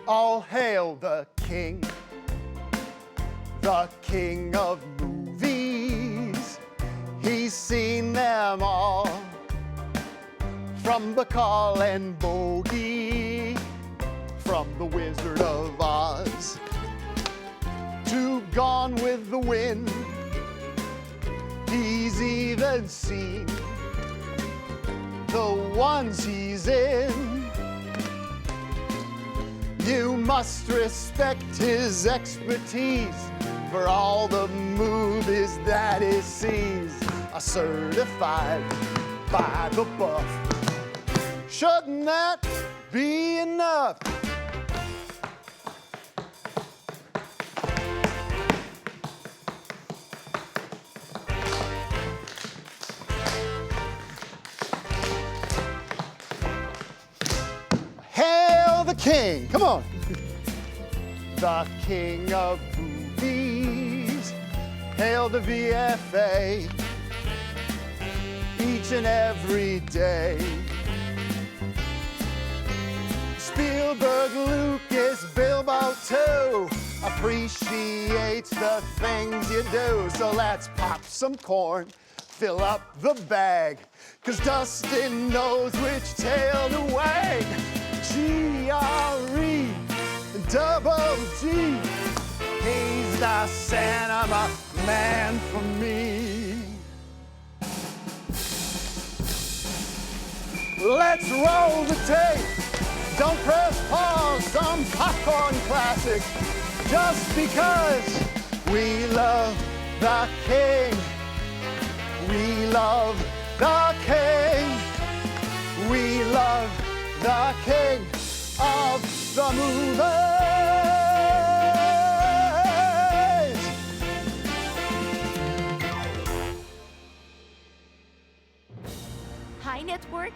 All hail the king of movies. He's seen them all, from Bacall and Bogey, from The Wizard of Oz to Gone with the Wind. He's even seen the ones he's in. You must respect his expertise for all the movies that he sees are certified by the buff. Shouldn't that be enough? Hail the king, come on. The king of movies. Hail the VFA each and every day. Spielberg, Lucas, Bilbo too appreciates the things you do. So let's pop some corn, fill up the bag, 'cause Dustin knows which tail to wag. G-R-E-double-G, he's the cinema man for me. Let's roll the tape. Don't press pause, some popcorn classic. Just because we love the king. We love the king. We love the king of the movies. High Network